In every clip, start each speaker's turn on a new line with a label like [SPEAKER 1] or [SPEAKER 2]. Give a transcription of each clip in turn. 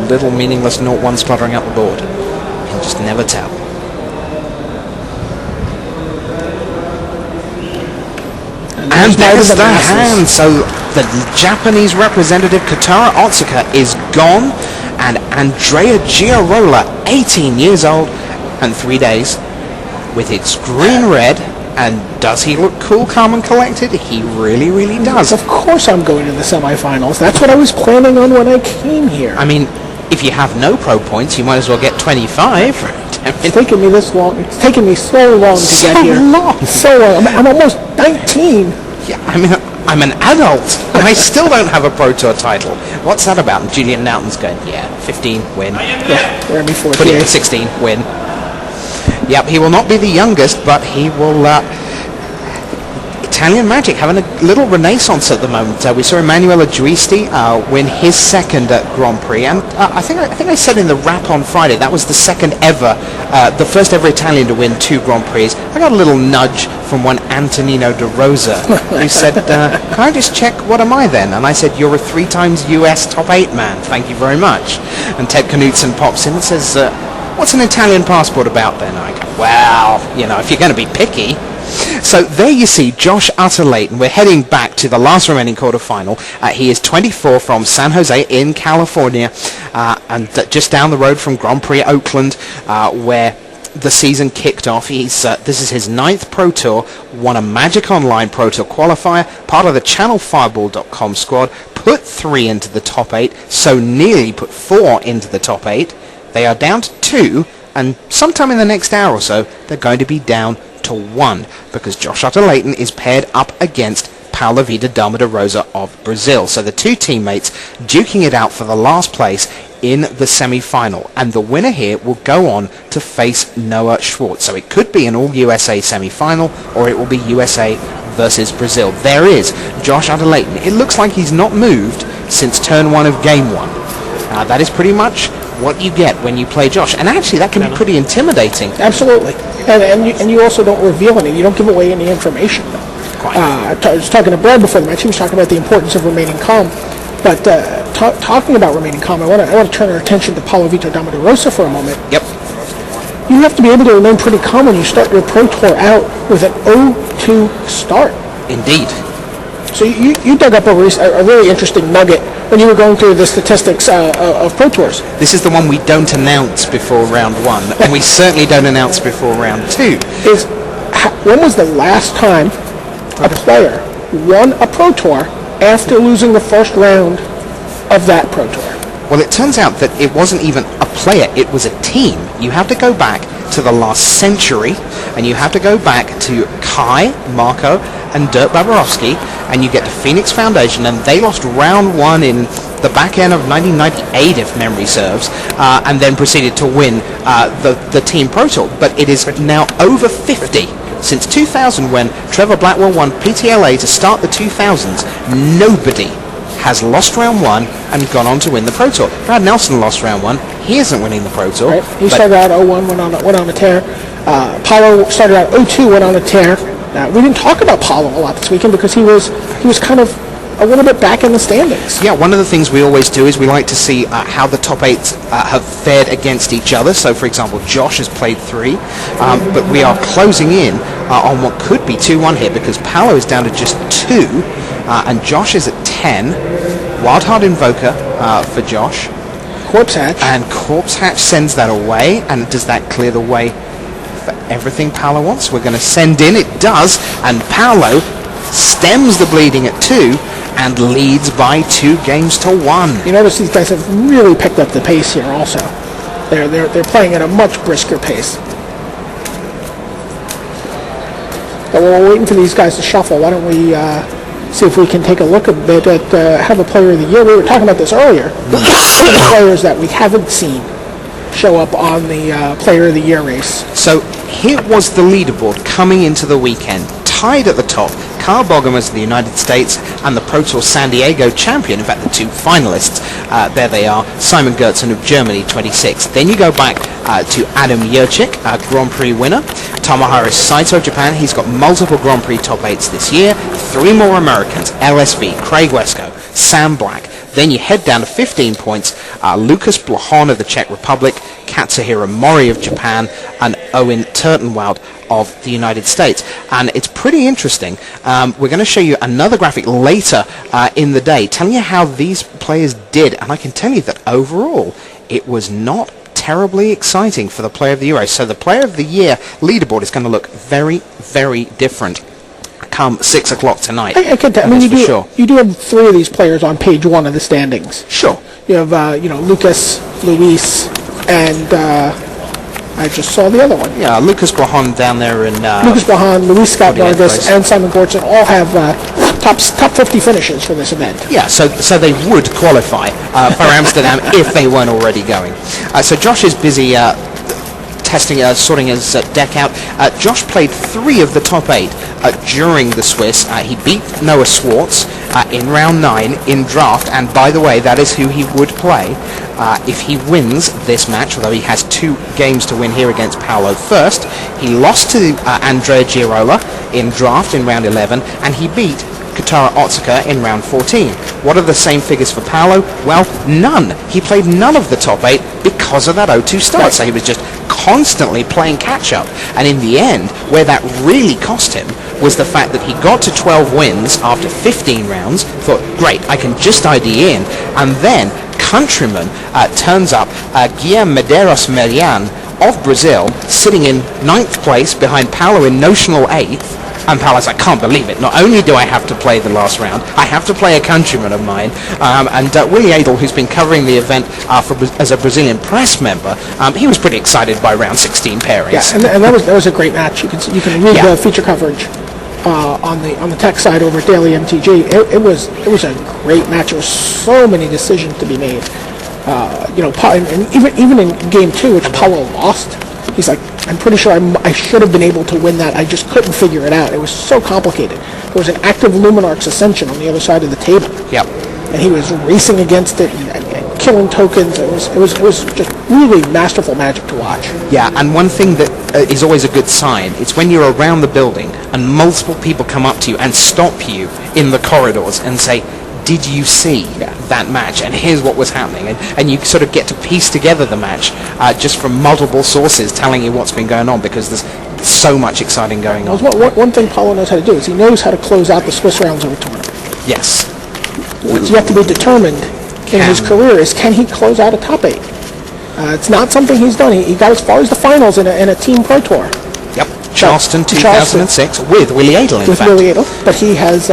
[SPEAKER 1] little meaningless 0-1 spluttering up the board. He'll just never tell. And there's the hand. So the Japanese representative Kotaro Otsuka is gone, and Andrea Giarola, 18 years old and 3 days, with its green-red. And does he look cool, calm, and collected? He really, really does.
[SPEAKER 2] Of course I'm going to the semifinals. That's what I was planning on when I came here.
[SPEAKER 1] I mean, if you have no pro points, you might as well get 25.
[SPEAKER 2] It's taken me this long. It's taken me so long to get here. So long. I'm almost 19.
[SPEAKER 1] Yeah, I mean, I'm an adult, and I still don't have a Pro Tour title. What's that about? And Julian Naughton's going, yeah, 15, win.
[SPEAKER 2] Yeah, we're me 14.
[SPEAKER 1] Put it at 16, win. Yep, he will not be the youngest, but he will... Italian Magic having a little renaissance at the moment. We saw Emanuele Giusti win his second Grand Prix, and I think I said in the wrap on Friday that was the the first ever Italian to win 2 Grand Prix. I got a little nudge from one Antonino De Rosa, who said, "Can I just check? What am I then?" And I said, "You're a 3 times US top 8 man. Thank you very much." And Ted Knutson pops in and says, "What's an Italian passport about then?" I go, "Well, you know, if you're going to be picky." So there you see Josh Utter-Leighton. We're heading back to the last remaining quarterfinal. He is 24 from San Jose in California, and just down the road from Grand Prix Oakland, where the season kicked off. This is his 9th Pro Tour, won a Magic Online Pro Tour qualifier, part of the ChannelFireball.com squad, put 3 into the top 8, so nearly put 4 into the top 8. They are down to 2, and sometime in the next hour or so, they're going to be down to 1, because Josh Utter-Leighton is paired up against Paulo Vida Dama de Rosa of Brazil. So the 2 teammates duking it out for the last place in the semi-final, and the winner here will go on to face Noah Schwartz. So it could be an all-USA semi-final, or it will be USA versus Brazil. There is Josh Utter-Leighton. It looks like he's not moved since turn 1 of game 1. That is pretty much what you get when you play Josh, and actually that can be pretty intimidating.
[SPEAKER 2] Absolutely, and you also don't reveal any. You don't give away any information. I was talking to Brad before the match. He was talking about the importance of remaining calm. But talking about remaining calm, I want to turn our attention to Paulo Vida Dama de Rosa for a moment.
[SPEAKER 1] Yep.
[SPEAKER 2] You have to be able to remain pretty calm when you start your Pro Tour out with an 0-2 start.
[SPEAKER 1] Indeed.
[SPEAKER 2] So you dug up a really interesting nugget when you were going through the statistics of Pro Tours.
[SPEAKER 1] This is the one we don't announce before round 1, and we certainly don't announce before round 2.
[SPEAKER 2] When was the last time a player won a Pro Tour after losing the first round of that Pro Tour?
[SPEAKER 1] Well, it turns out that it wasn't even a player, it was a team. You have to go back to the last century, and you have to go back to Kai, Marco, and Dirk Babarovsky, and you get to Phoenix Foundation, and they lost round 1 in the back end of 1998, if memory serves, and then proceeded to win the Team Pro Tour. But it is now over 50. Since 2000, when Trevor Blackwell won PTLA to start the 2000s, nobody has lost round 1 and gone on to win the Pro Tour. Brad Nelson lost round 1. He isn't winning the Pro Tour.
[SPEAKER 2] Right. He started out 0-1, went on a tear. Paulo started out 0-2, went on a tear. We didn't talk about Paulo a lot this weekend because he was kind of a little bit back in the standings.
[SPEAKER 1] Yeah, one of the things we always do is we like to see how the top 8s have fared against each other. So, for example, Josh has played 3, but we are closing in on what could be 2-1 here, because Paulo is down to just 2, and Josh is at 10. Wildheart Invoker for Josh.
[SPEAKER 2] Corpse Hatch.
[SPEAKER 1] And Corpse Hatch sends that away, and does that clear the way for everything Paulo wants? We're going to send in, it does, and Paulo stems the bleeding at 2 and leads by 2 games to 1.
[SPEAKER 2] You notice these guys have really picked up the pace here also. They're playing at a much brisker pace. But while we're waiting for these guys to shuffle, why don't we see if we can take a look a bit at have a Player of the Year. We were talking about this earlier. Some of the players that we haven't seen show up on the Player of the Year race.
[SPEAKER 1] So here was the leaderboard coming into the weekend. Tied at the top, Carl Bogemus of the United States and the Pro Tour San Diego champion, in fact the 2 finalists, there they are, Simon Gertzen of Germany, 26. Then you go back to Adam Yurchik, Grand Prix winner, Tomohiro Saito, Japan, he's got multiple Grand Prix top 8s this year, 3 more Americans, LSV, Craig Wesco, Sam Black, Then you head down to 15 points. Lucas Blahon of the Czech Republic, Katsuhiro Mori of Japan, and Owen Turtenwald of the United States. And it's pretty interesting. We're going to show you another graphic later in the day telling you how these players did. And I can tell you that overall, it was not terribly exciting for the Player of the Euro. So the Player of the Year leaderboard is going to look very, very different come 6 o'clock tonight.
[SPEAKER 2] I can tell. I mean, you do have 3 of these players on page 1 of the standings.
[SPEAKER 1] Sure.
[SPEAKER 2] You have, Lucas, Luis, and I just saw the other one.
[SPEAKER 1] Yeah, Lucas Blahon down there in...
[SPEAKER 2] Lucas Blahon, Luis Scott Vargas, and Simon Gortson all have top 50 finishes for this event.
[SPEAKER 1] Yeah, so they would qualify for Amsterdam if they weren't already going. So Josh is busy sorting his deck out. Josh played 3 of the top 8 during the Swiss. He beat Noah Swartz in round 9 in draft, and by the way, that is who he would play if he wins this match, although he has 2 games to win here against Paulo first. He lost to Andrea Girola in draft in round 11, and he beat Kotaro Otsuka in round 14. What are the same figures for Paulo? Well, none. He played none of the top 8 because of that 0-2 start. Right. So he was just constantly playing catch-up. And in the end, where that really cost him was the fact that he got to 12 wins after 15 rounds, thought, great, I can just ID in, and then countryman turns up, Guilherme Medeiros Merian of Brazil, sitting in 9th place behind Paulo in notional 8th. And Paulo's, I can't believe it. Not only do I have to play the last round, I have to play a countryman of mine. And Willie Adel, who's been covering the event as a Brazilian press member, he was pretty excited by round 16 pairings.
[SPEAKER 2] Yeah, and that was a great match. You can read the feature coverage on the tech side over at Daily MTG. It was a great match. There were so many decisions to be made. And even in game 2, which Paulo lost, he's like, I'm pretty sure I should have been able to win that. I just couldn't figure it out. It was so complicated. There was an active Luminarch's Ascension on the other side of the table.
[SPEAKER 1] Yep.
[SPEAKER 2] And he was racing against it and killing tokens. It was just really masterful Magic to watch.
[SPEAKER 1] Yeah, and one thing that is always a good sign, it's when you're around the building and multiple people come up to you and stop you in the corridors and say, did you see that match? And here's what was happening. And you sort of get to piece together the match just from multiple sources telling you what's been going on, because there's so much exciting going on.
[SPEAKER 2] One thing Paulo knows how to do is he knows how to close out the Swiss rounds of a tournament.
[SPEAKER 1] Yes.
[SPEAKER 2] What's yet to be determined in his career is, can he close out a top 8? It's not something he's done. He got as far as the finals in a team pro tour.
[SPEAKER 1] Yep. Charleston 2006 with Willie Adel, in fact.
[SPEAKER 2] With Willie Adel, but he has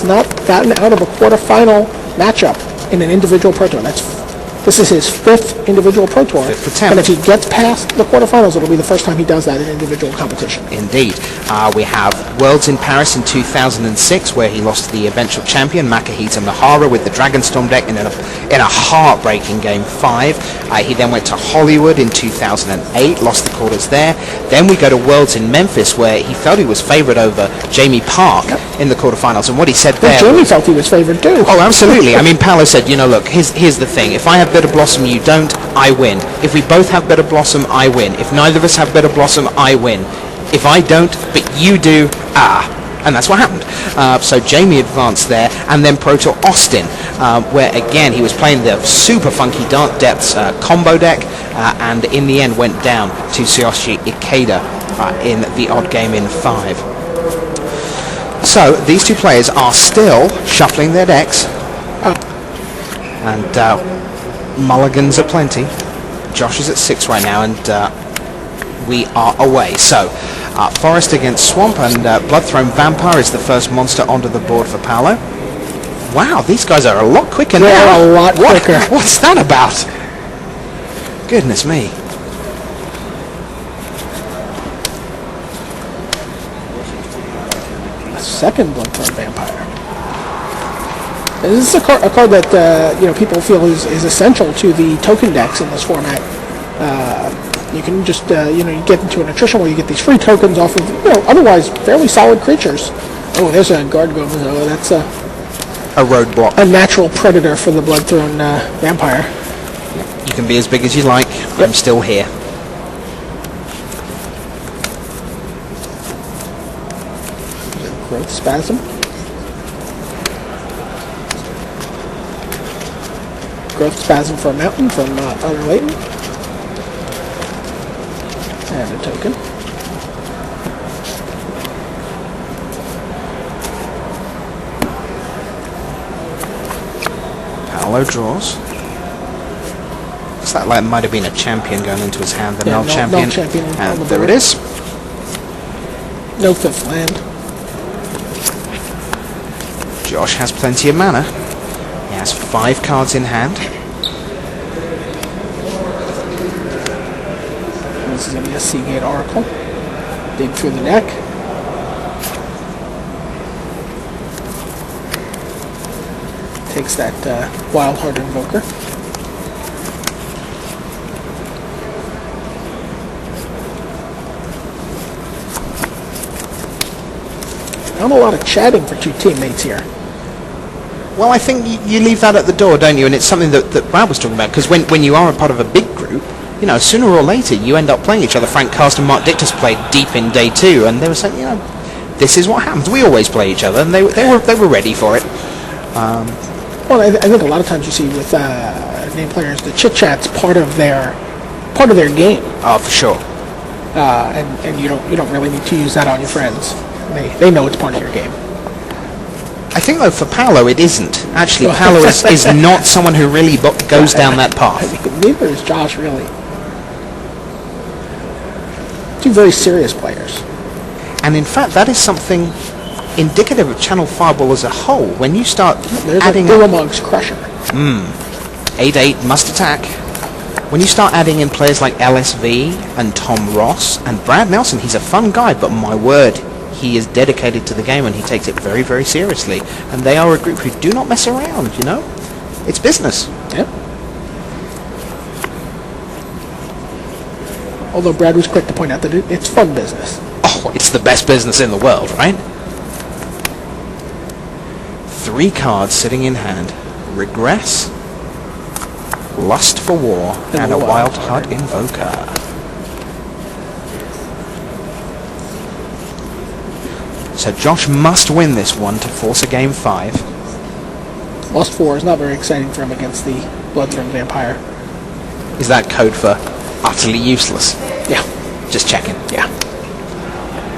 [SPEAKER 2] not gotten out of a quarterfinal matchup in an individual pro tour. This is his 5th individual pro tour,
[SPEAKER 1] 5th attempt.
[SPEAKER 2] And if he gets past the quarterfinals, it'll be the first time he does that in individual competition.
[SPEAKER 1] Indeed. We have Worlds in Paris in 2006, where he lost to the eventual champion Makahita Mihara with the Dragonstorm deck in a heartbreaking game 5. He then went to Hollywood in 2008, lost the quarters there. Then we go to Worlds in Memphis, where he felt he was favored over Jamie Park in the quarterfinals. And what he said there...
[SPEAKER 2] Jamie felt he was favored too.
[SPEAKER 1] Oh, absolutely. I mean, Paulo said, look, here's the thing. If I have Better Blossom, you don't, I win. If we both have Better Blossom, I win. If neither of us have Better Blossom, I win. If I don't, but you do, and that's what happened. So Jamie advanced there, and then Pro Tour Austin, where again he was playing the super funky Dark Depths combo deck, and in the end went down to Tsuyoshi Ikeda in the odd game in 5. So these two players are still shuffling their decks, and mulligans aplenty. Josh is at 6 right now, and we are away. So Forest against Swamp, and Bloodthrown Vampire is the first monster onto the board for Paulo. Wow, these guys are a lot quicker now.
[SPEAKER 2] They're a lot quicker.
[SPEAKER 1] What's that about? Goodness me.
[SPEAKER 2] A second Bloodthrown Vampire. This is a card that people feel is essential to the token decks in this format. You can just you get into an attrition where you get these free tokens off of otherwise fairly solid creatures. Oh, there's a Gargoyle. Oh, that's a
[SPEAKER 1] roadblock.
[SPEAKER 2] A natural predator for the Bloodthrown Vampire.
[SPEAKER 1] You can be as big as you like. I'm still here.
[SPEAKER 2] Growth Spasm. growth spasm for a mountain from Elder Layton. And a token.
[SPEAKER 1] Paulo draws. Looks like might have been a champion going into his hand. The null champion.
[SPEAKER 2] Null champion
[SPEAKER 1] And there it is.
[SPEAKER 2] No fifth land.
[SPEAKER 1] Josh has plenty of mana. He has 5 cards in hand.
[SPEAKER 2] This is going to be a Seagate Oracle. Dig through the deck. Takes that Wild Heart Invoker. Not a lot of chatting for two teammates here.
[SPEAKER 1] Well, I think you leave that at the door, don't you? And it's something that Brad was talking about, because when you are a part of a big group, you know, sooner or later you end up playing each other. Frank Cast and Mark Dictus played deep in day 2, and they were saying, you know, this is what happens. We always play each other, and they were ready for it.
[SPEAKER 2] Well, I think a lot of times you see with name players, the chit chat's part of their game.
[SPEAKER 1] Oh, for sure.
[SPEAKER 2] And you don't really need to use that on your friends. They know it's part of your game.
[SPEAKER 1] I think, though, for Paulo, it isn't. Actually, Paulo is not someone who really goes down that path.
[SPEAKER 2] Neither is Josh, really. Two very serious players.
[SPEAKER 1] And in fact, that is something indicative of Channel Fireball as a whole. When you start adding...
[SPEAKER 2] There's a Uramog's Crusher.
[SPEAKER 1] 8/8 must attack. When you start adding in players like LSV and Tom Ross and Brad Nelson, he's a fun guy, but my word, he is dedicated to the game and he takes it very, very seriously. And they are a group who do not mess around, you know? It's business.
[SPEAKER 2] Yep. Although Brad was quick to point out that it's fun business.
[SPEAKER 1] Oh, it's the best business in the world, right? 3 cards sitting in hand. Regress, Lust for War, and a Wild Heart Invoker. So Josh must win this one to force a game 5.
[SPEAKER 2] Lust for War is not very exciting for him against the Bloodthorn Vampire.
[SPEAKER 1] Is that code for utterly useless?
[SPEAKER 2] Yeah.
[SPEAKER 1] Just checking.
[SPEAKER 2] Yeah.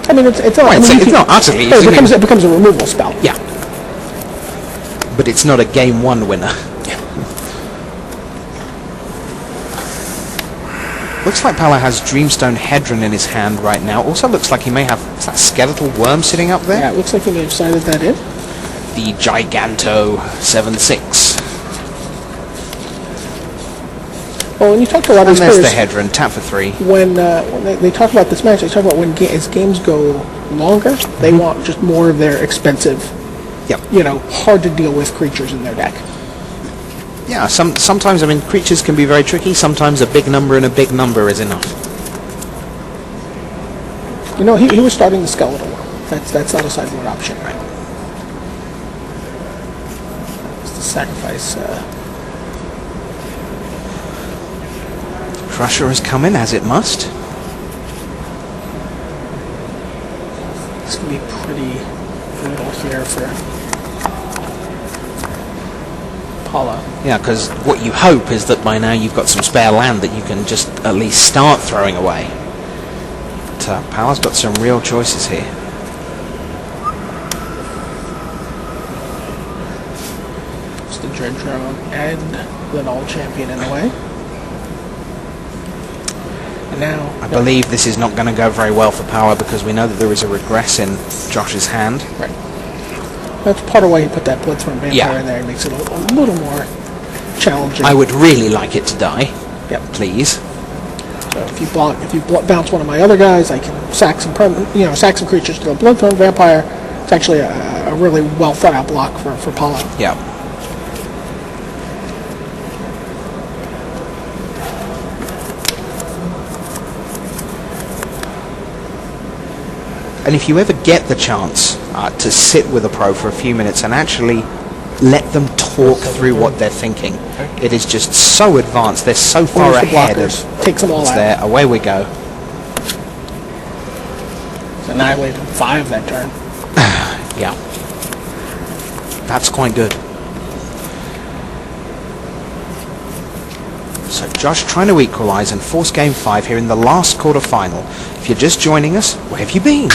[SPEAKER 2] I mean, it's not.
[SPEAKER 1] It's not utterly useless.
[SPEAKER 2] It becomes a removal spell.
[SPEAKER 1] Yeah. But it's not a game 1 winner. Looks like Paulo has Dreamstone Hedron in his hand right now. Also looks like he may have... Is that Skeletal Worm sitting up there?
[SPEAKER 2] Yeah, it looks like he may have sided that in.
[SPEAKER 1] The Giganto 7/6.
[SPEAKER 2] Well, when you talk to a lot of these
[SPEAKER 1] players... And
[SPEAKER 2] there's
[SPEAKER 1] the Hedron, tap for 3.
[SPEAKER 2] When they talk about this match, they talk about as games go longer, they want just more of their expensive, hard to deal with creatures in their deck.
[SPEAKER 1] Yeah, sometimes, I mean, creatures can be very tricky. Sometimes a big number and a big number is enough.
[SPEAKER 2] You know, he was starting the Skeletal Worm. That's not a sideboard option, right? It's the sacrifice.
[SPEAKER 1] Crusher has come in, as it must.
[SPEAKER 2] It's going to be pretty brutal here for Paulo.
[SPEAKER 1] Yeah, because what you hope is that by now you've got some spare land that you can just at least start throwing away. But Paulo's got some real choices here.
[SPEAKER 2] It's the Dread Drone and the Null Champion in the way. And now...
[SPEAKER 1] I believe this is not going to go very well for Paulo because we know that there is a regress in Josh's hand.
[SPEAKER 2] Right. That's part of why he put that Bloodthorn Vampire in there. It makes it a little more challenging.
[SPEAKER 1] I would really like it to die.
[SPEAKER 2] Yep.
[SPEAKER 1] Please.
[SPEAKER 2] So if you bounce one of my other guys, I can sack some creatures to the Bloodthorn Vampire. It's actually a really well thought out block for Paulo.
[SPEAKER 1] Yeah. And if you ever get the chance to sit with a pro for a few minutes and actually let them talk through what they're thinking, it is just so advanced. They're so far ahead.
[SPEAKER 2] Takes them all out.
[SPEAKER 1] There, away we go.
[SPEAKER 2] It's annihilated 5 that turn.
[SPEAKER 1] Yeah. That's quite good. So Josh trying to equalise and force game 5 here in the last quarter-final. If you're just joining us, where have you been?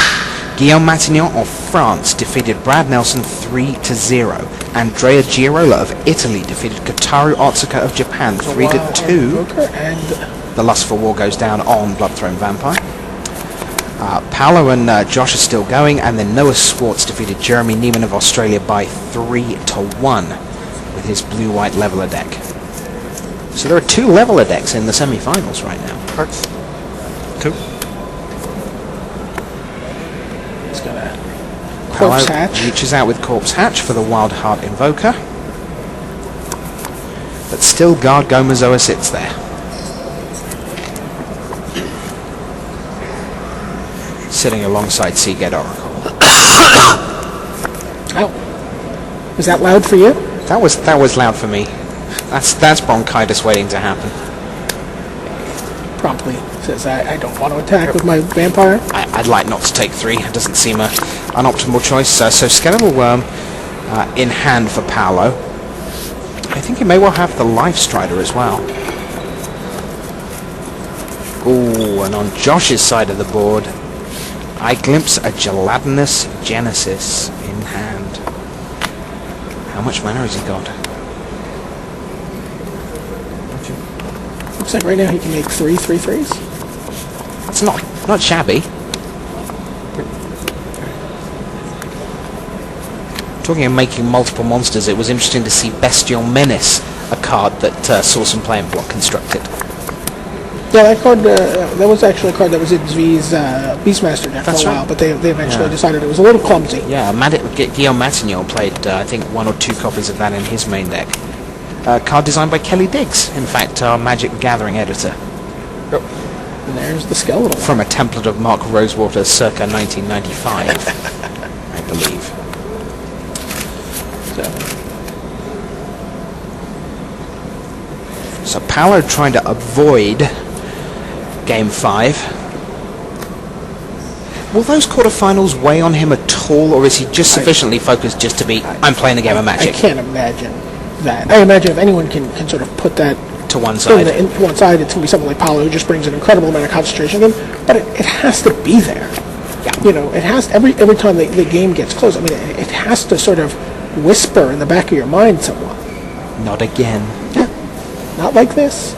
[SPEAKER 1] Guillaume Matignon of France defeated Brad Nelson 3-0. Andrea Girola of Italy defeated Kotaru Otsuka of Japan 3-2. The lust for war goes down on Bloodthrone Vampire. Paulo and Josh are still going, and then Noah Swartz defeated Jeremy Neiman of Australia by 3-1 with his blue-white leveler deck. So there are 2 leveler decks in the semi-finals right now.
[SPEAKER 2] Cool. He's got a Corpse Hatch.
[SPEAKER 1] Reaches out with Corpse Hatch for the Wild Heart Invoker. But still Guard Gomazoa sits there. Sitting alongside Seagate Oracle.
[SPEAKER 2] Ow. Was that loud for you?
[SPEAKER 1] That was loud for me. That's bronchitis waiting to happen.
[SPEAKER 2] Promptly says, I don't want to attack with my vampire.
[SPEAKER 1] I'd like not to take 3. It doesn't seem an optimal choice. So Skeletal Worm in hand for Paulo. I think he may well have the Life Strider as well. Ooh, and on Josh's side of the board, I glimpse a Gelatinous Genesis in hand. How much mana has he got?
[SPEAKER 2] Looks like right now he can make 3 3/3s.
[SPEAKER 1] That's not shabby. Talking of making multiple monsters, it was interesting to see Bestial Menace, a card that saw some play and block constructed.
[SPEAKER 2] Yeah, that card, that was actually a card that was in Zvi's Beastmaster deck for a while, but they eventually decided it was a little clumsy.
[SPEAKER 1] Yeah, Guillaume Matignon played, I think, 1 or 2 copies of that in his main deck. Card designed by Kelly Diggs, in fact, our Magic the Gathering editor.
[SPEAKER 2] And there's the skeletal.
[SPEAKER 1] From a template of Mark Rosewater circa 1995, I believe. So Paulo trying to avoid Game 5. Will those quarterfinals weigh on him at all, or is he just sufficiently focused just to be, I'm playing a game of Magic?
[SPEAKER 2] I can't imagine that. I imagine if anyone can sort of put that
[SPEAKER 1] to one side,
[SPEAKER 2] to one side, it's going to be something like Paulo, who just brings an incredible amount of concentration in, but it has to be there.
[SPEAKER 1] Yeah.
[SPEAKER 2] You know, it has, every time the game gets close, I mean, it has to sort of whisper in the back of your mind somewhat.
[SPEAKER 1] Not again.
[SPEAKER 2] Yeah. Not like this.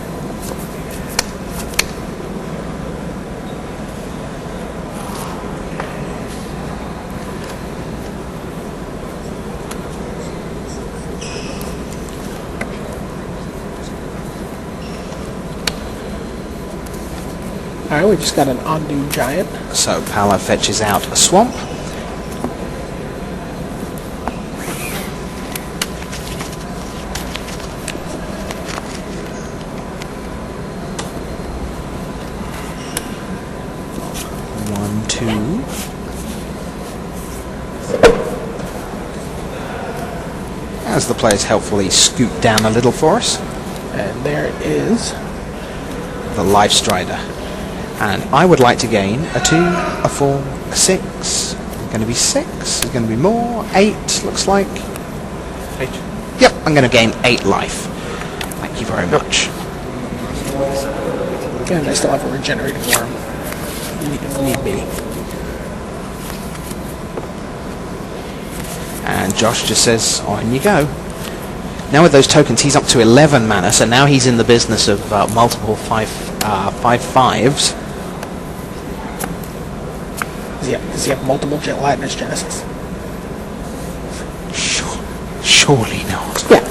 [SPEAKER 2] Alright, we just got an Undo Giant.
[SPEAKER 1] So Paulo fetches out a Swamp. As the players helpfully scoot down a little for us.
[SPEAKER 2] And there is
[SPEAKER 1] the Life Strider. And I would like to gain a 2, a 4, a 6. It's going to be 6. It's going to be more. 8, looks like. 8. Yep, I'm going to gain 8 life. Thank you very much.
[SPEAKER 2] And I still have a regenerating worm. Need me.
[SPEAKER 1] And Josh just says, on you go. Now with those tokens, he's up to 11 mana, so now he's in the business of multiple 5/5s.
[SPEAKER 2] Does he have multiple Gelatinous Genesis?
[SPEAKER 1] Surely not.
[SPEAKER 2] Yeah.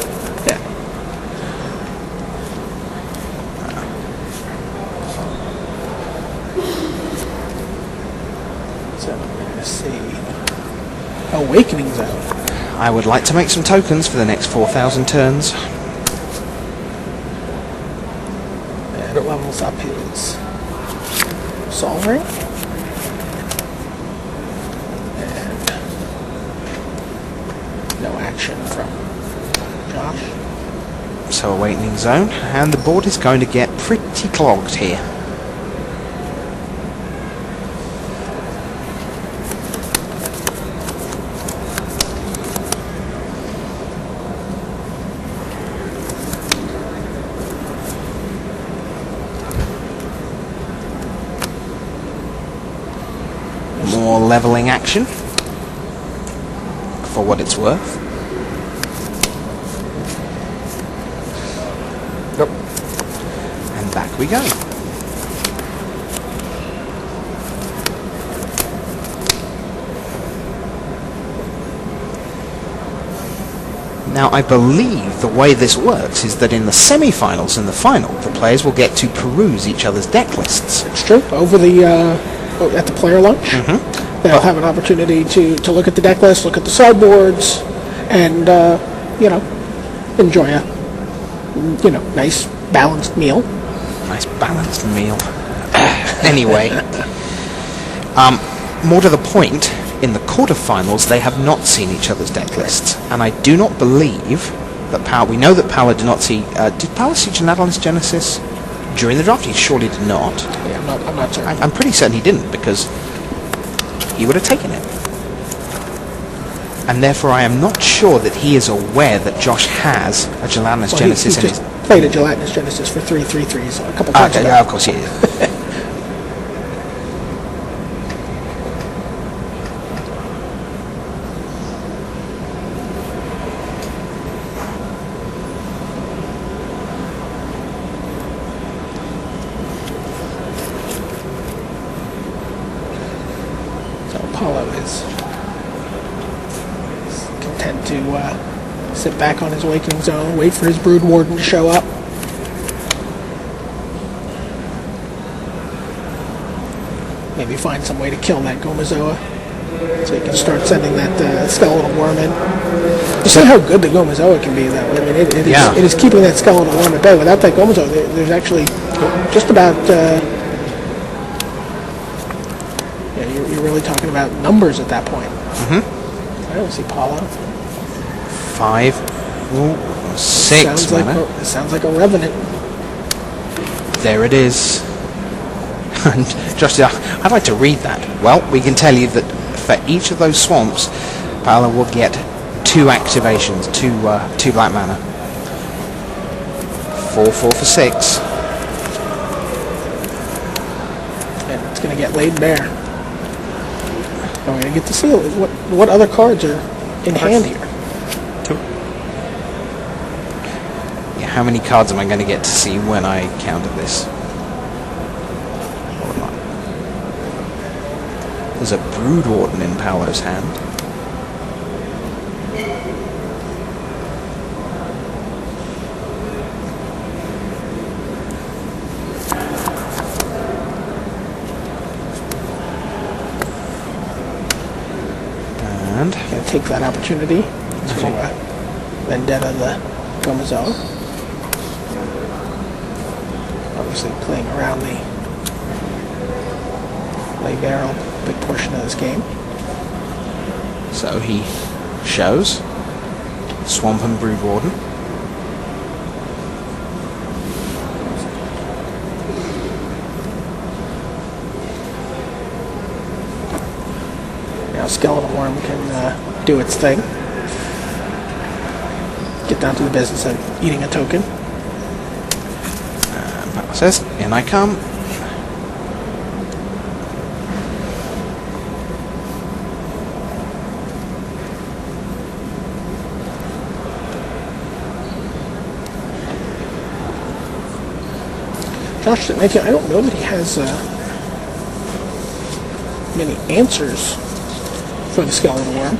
[SPEAKER 2] So I'm going to see Awakening Zone.
[SPEAKER 1] I would like to make some tokens for the next 4,000 turns.
[SPEAKER 2] And it levels up his Sol Ring. And no action from Josh.
[SPEAKER 1] So Awakening Zone, and the board is going to get pretty clogged here. leveling action, for what it's worth.
[SPEAKER 2] Yep.
[SPEAKER 1] And back we go. Now, I believe the way this works is that in the semi-finals and the final, the players will get to peruse each other's deck lists.
[SPEAKER 2] It's true. Over the at the player lunch, they'll have an opportunity to look at the deck list, look at the sideboards, and enjoy a nice balanced meal.
[SPEAKER 1] Nice balanced meal. Anyway, more to the point, in the quarterfinals, they have not seen each other's deck lists, and I do not believe that Paulo. We know that Paulo did not see. Did Paulo see Gelatinous Genesis during the draft? He surely did not.
[SPEAKER 2] Yeah, I'm not certain.
[SPEAKER 1] I'm pretty certain he didn't, because he would have taken it. And therefore, I am not sure that he is aware that Josh has a Gelatinous Genesis
[SPEAKER 2] he
[SPEAKER 1] in
[SPEAKER 2] just
[SPEAKER 1] his.
[SPEAKER 2] played a Gelatinous Genesis for 3/3/3s a couple times ago.
[SPEAKER 1] Yeah, of course he is.
[SPEAKER 2] Paulo is content to sit back on his waking zone, wait for his Brood Warden to show up. Maybe find some way to kill that Gomazoa so he can start sending that skeletal worm in. You see how good the Gomazoa can be, though. I mean, it is keeping that skeletal worm at bay. Without that Gomazoa, there's actually just about... You're really talking about numbers at that point. I don't see Paulo.
[SPEAKER 1] 5, 6.
[SPEAKER 2] Sounds like a revenant.
[SPEAKER 1] There it is. And Josh, I'd like to read that. Well, we can tell you that for each of those swamps, Paulo will get 2 activations, 2 black mana. 4 for 6.
[SPEAKER 2] And it's going to get laid bare. We're going to get to see what other cards are in hand here.
[SPEAKER 1] 2. Yeah, how many cards am I going to get to see when I counter this? There's a Brood Warden in Paulo's hand. And
[SPEAKER 2] going to take that opportunity to vendetta the Gomazoa. Obviously playing around the lay barrel big portion of this game.
[SPEAKER 1] so he shows Swamp and Brood Warden.
[SPEAKER 2] Now Skeletal Worm can do its thing. Get down to the business of eating a token.
[SPEAKER 1] And Paulo says, in I come.
[SPEAKER 2] Josh, I don't know that he has many answers for the Skeletal Worm.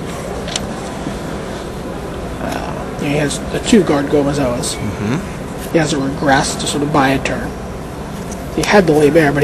[SPEAKER 2] He has the 2 Guard Gomazoas. He has a Regress to sort of buy a turn. He had the Lay Bear, but he